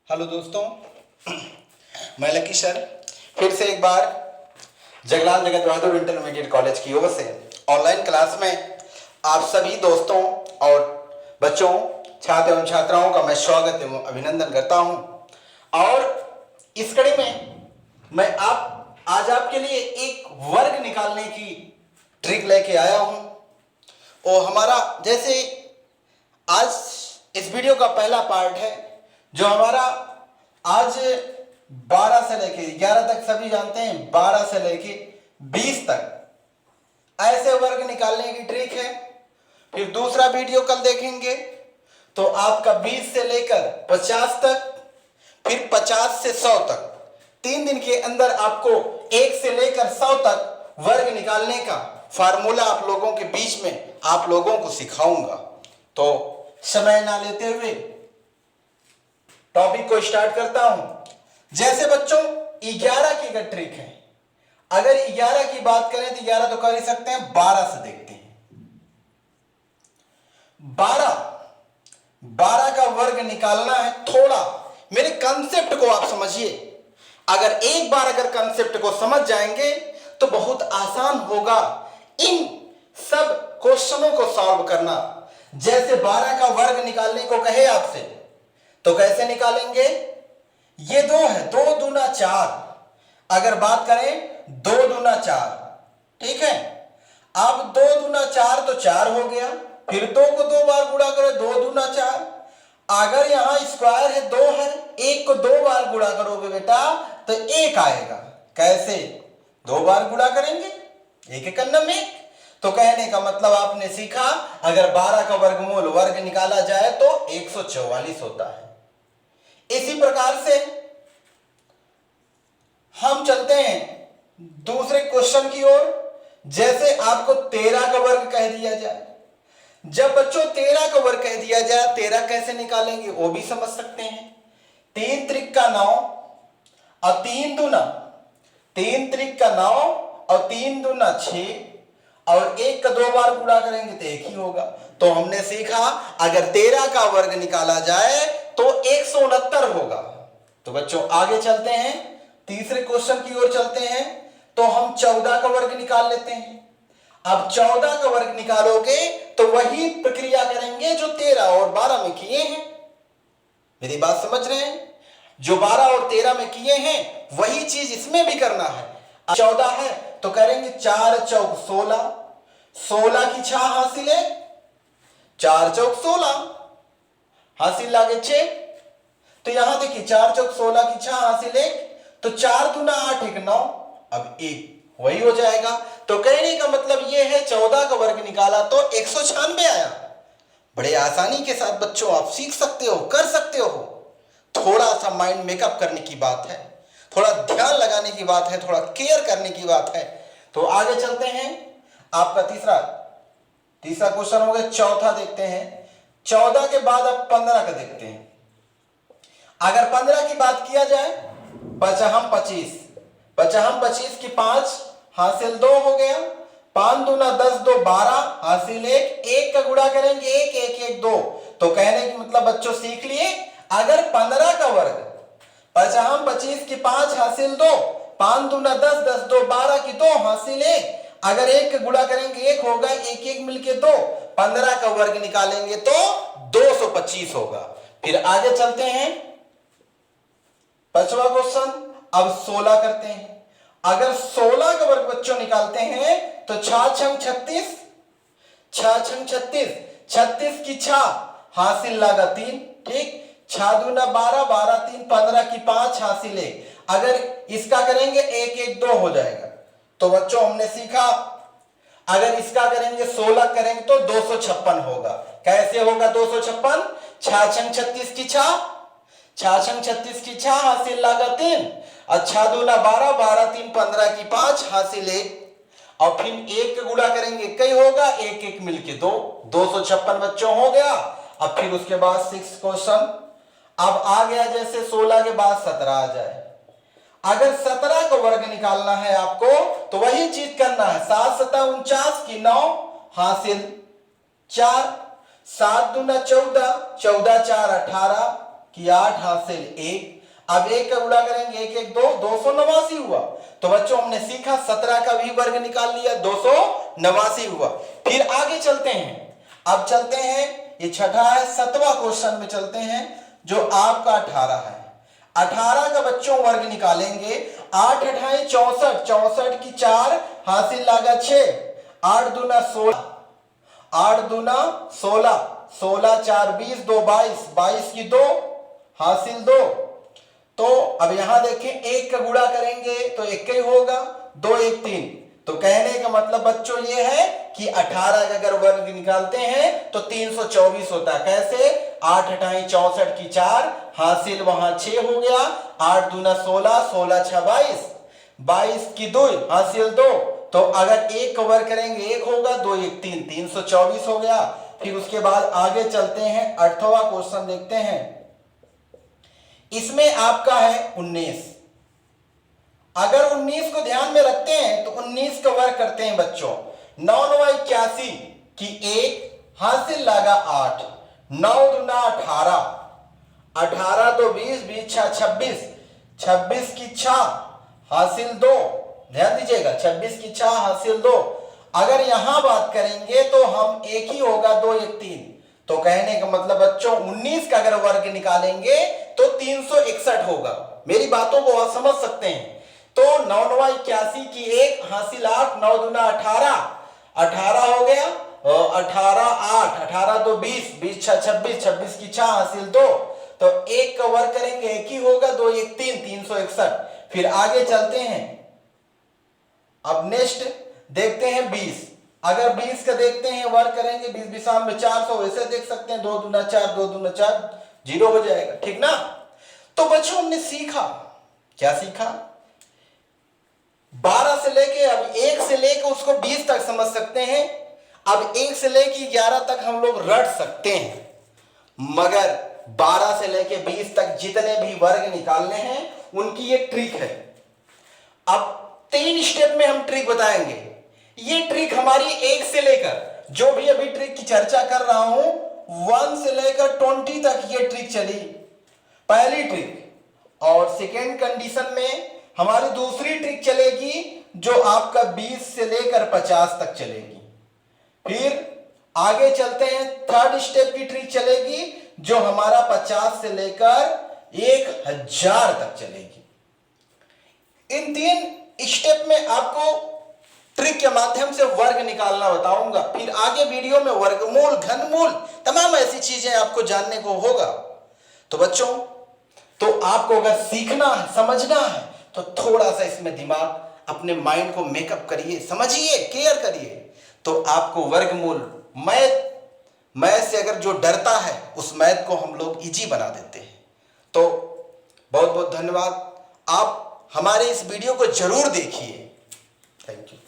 Hello दोस्तों, मैं lucky sir फिर से एक बार जगलाल जगत बहादुर इंटरमीडिएट कॉलेज की ओर से ऑनलाइन क्लास में आप सभी दोस्तों और बच्चों, छात्र एवं छात्राओं का मैं स्वागत एवं अभिनंदन करता हूं। और इस कड़ी में मैं आज आपके लिए एक वर्ग निकालने की ट्रिक लेके आया हूं। और हमारा जैसे आज इस वीडियो का पहला पार्ट है जो हमारा आज 12 से लेके 11 तक, सभी जानते हैं 12 से लेके 20 तक ऐसे वर्ग निकालने की ट्रिक है। फिर दूसरा वीडियो कल देखेंगे तो आपका 20 से लेकर 50 तक, फिर 50 से 100 तक, 3 दिन के अंदर आपको 1 से लेकर 100 तक वर्ग निकालने का फार्मूला आप लोगों के बीच में आप लोगों को सिखाऊंगा। तो समय ना लेते हुए टॉपिक को स्टार्ट करता हूं। जैसे बच्चों 11 की अगर ट्रिक है, अगर 11 की बात करें तो 11 तो कर ही सकते हैं, 12 से देखते हैं। 12 का वर्ग निकालना है। थोड़ा मेरे कंसेप्ट को आप समझिए। अगर एक बार अगर कंसेप्ट को समझ जाएंगे तो बहुत आसान होगा इन सब क्वेश्चनों को सॉल्व करना। जैसे 12 का वर्ग निकालने को कहे आपसे तो कैसे निकालेंगे? ये 2 है, 2 दूना 4। अगर बात करें 2 दूना 4, ठीक है। अब 2 दूना 4 तो 4 हो गया। फिर 2 को 2 बार गुणा करो, 2 दूना 4। अगर यहां स्क्वायर है 2 है, 1 को 2 बार गुणा करोगे बेटा तो 1 आएगा। कैसे? 2 बार गुणा करेंगे, 1 एक अन्नम 1। तो कहने का मतलब आपने सीखा अगर 12 का वर्गमूल वर्ग निकाला जाए तो 144 होता है। इसी प्रकार से हम चलते हैं दूसरे क्वेश्चन की ओर। जैसे आपको 13 का वर्ग कह दिया जाए, जब बच्चों 13 का वर्ग कह दिया जाए 13 कैसे निकालेंगे वो भी समझ सकते हैं। 3 त्रिक का 9 और 3 दूना 3 त्रिक का 9 और 3 दूना 6 और 1 का 2 बार गुणा करेंगे तो 1 ही होगा। तो हमने सीखा अगर 13 का वर्ग निकाला जाए तो 169 होगा। तो बच्चों आगे चलते हैं, तीसरे क्वेश्चन की ओर चलते हैं। तो हम 14 का वर्ग निकाल लेते हैं। अब 14 का वर्ग निकालोगे तो वही प्रक्रिया करेंगे जो 13 और 12 में किए हैं। मेरी बात समझ रहे हैं? जो 12 और 13 में किए हैं वही चीज इसमें भी करना है। 14 है तो करेंगे 4 चौक 16, 16 की 6 हासिल है, 4 चौक 16 हासिल लागे 6। तो यहां देखिए 4 चौक 16 की 6 हासिल 1, तो 4 दूना 8 1 9, अब 1 वही हो जाएगा। तो कहने का मतलब यह है 14 का वर्ग निकाला तो 196 आया। बड़े आसानी के साथ बच्चों आप सीख सकते हो, कर सकते हो। थोड़ा सा माइंड मेकअप करने की बात है, थोड़ा ध्यान लगाने की बात है, थोड़ा केयर करने की बात है। तो आगे चलते हैं। आपका तीसरा क्वेश्चन हो गया। चौथा देखते हैं। 14 के बाद अब 15 का देखते हैं। अगर 15 की बात किया जाए, पचहम 25, पचहम 25 की 5 हासिल 2 हो गया। 5 दूना 10 2 12 हासिल 1, 1 का गुणा करेंगे 1 1 1 2। तो कहने की मतलब बच्चों सीख लिए अगर 15 का वर्ग, पचहम 25 की 5 हासिल 2, 5 दूना 10 10 2 12 की 2 हासिल 1, अगर 1 का गुणा करेंगे 1 होगा, 1 1 मिलके 2, 15 का वर्ग निकालेंगे तो 225 होगा। फिर आगे चलते हैं। 5वां क्वेश्चन। अब 16 करते हैं। अगर 16 का वर्ग बच्चों निकालते हैं तो 6 छंग 36, 6 छंग 36, 36 की 6 हासिल लगा 3, ठीक। 6 दूना 12, 12 3 15 की 5 हासिल 1। अगर इसका करेंगे 1 1 2 हो जाएगा। तो बच्चों हमने सीखा अगर इसका करेंगे 16 करेंगे तो 256 होगा। कैसे होगा 256? 6 छंग 36 की 6, 6 छंग 36 की 6 हासिल लगा 3, और 6 दूना 12, 12 3 15 की 5 हासिल 1, और फिर 1 का गुणा करेंगे कई होगा, 1 1 मिलके 2, 256 बच्चों हो गया। अब फिर उसके बाद 6 क्वेश्चन। अब आ गया जैसे 16 के बाद 17 आ जाए। अगर 17 का वर्ग निकालना है आपको तो वही चीज करना है। 7 7 49 की 9 हासिल 4, 7 दूना 14, 14 4 18 कि 8 हासिल 1। अब 1 का गुणा करेंगे 1 1 2, 289 हुआ। तो बच्चों हमने सीखा 17 का भी वर्ग निकाल लिया, 289 हुआ। फिर आगे चलते हैं, अब चलते हैं, ये छठा है, 7वां क्वेश्चन में चलते हैं जो आपका 18 है। 18 का बच्चों वर्ग निकालेंगे, 8 अठाई 64, 64 की 4 हासिल लागत 6, 8 दूना 16, 8 दूना 16, 16 4 20, 2 22, 22 की 2 हासिल 2। तो अब यहां देखें 1 का गुणा करेंगे तो 1 ही होगा, 2 1 3। तो कहने का मतलब बच्चों ये है कि 18 का अगर वर्ग निकालते हैं तो 324 होता है। कैसे? 8 अठाई 64 की 4 हासिल वहां 6 हो गया, 8 दूना 16, 16 6 22, 22 की 2 हासिल 2। तो अगर 1 का वर्ग करेंगे 1 होगा, 2 1 3, 324 हो गया। फिर उसके बाद आगे चलते हैं, 8वां क्वेश्चन देखते हैं। इसमें आपका है 19। अगर 19 को ध्यान में रखते हैं तो 19 का वर्ग करते हैं बच्चों, 9 9 81 की 1 हासिल लगा 8, 9 दूना 18, 18 तो 20, 20 6 26, 26 की 6 हासिल 2। ध्यान दीजिएगा, 26 की 6 हासिल 2। अगर यहां बात करेंगे तो हम एक ही होगा, 2 1 3। तो कहने का मतलब बच्चों 19 का अगर वर्ग निकालेंगे तो 361 होगा। मेरी बातों को आप समझ सकते हैं। तो 9 9 81 की 1 हासिल 8, 9 दूना 18, 18 हो गया, 18 8, 18 तो 20, 20 6 26, 26 की 6 हासिल 2। तो 1 का वर्ग करेंगे 1 ही होगा, 2 1 3, 361। फिर आगे चलते हैं, अब नेक्स्ट देखते हैं 20। अगर 20 का देखते हैं वर्ग करेंगे, 20 20 में 400, वैसे देख सकते हैं 2 दूना 4, 2 दूना 4, 0 हो जाएगा, ठीक ना। तो बच्चों हमने सीखा, क्या सीखा? 12 से लेके, अब 1 से लेके उसको 20 तक समझ सकते हैं। अब 1 से लेके 11 तक हम लोग रट सकते हैं, मगर 12 से लेके 20 तक जितने भी वर्ग निकालने हैं उनकी ये ट्रिक है। अब 3 स्टेप में हम ट्रिक बताएंगे। ये ट्रिक हमारी 1 से लेकर, जो भी अभी ट्रिक की चर्चा कर रहा हूं, 1 से लेकर 20 तक ये ट्रिक चली, पहली ट्रिक। और सेकेंड कंडीशन में हमारी दूसरी ट्रिक चलेगी जो आपका 20 से लेकर 50 तक चलेगी। फिर आगे चलते हैं, थर्ड स्टेप की ट्रिक चलेगी जो हमारा 50 से लेकर 1000 तक चलेगी। इन 3 स्टेप में आपको ट्रिक के माध्यम से वर्ग निकालना बताऊंगा। फिर आगे वीडियो में वर्गमूल, घनमूल, तमाम ऐसी चीजें आपको जानने को होगा। तो बच्चों, तो आपको अगर सीखना है, समझना है, तो थोड़ा सा इसमें दिमाग, अपने माइंड को मेकअप करिए, समझिए, केयर करिए, तो आपको वर्गमूल, मैथ से अगर जो डरता है उस मैथ को हम लोग इजी बना देते हैं। तो बहुत बहुत धन्यवाद। आप हमारे इस वीडियो को जरूर देखिए। Thank you.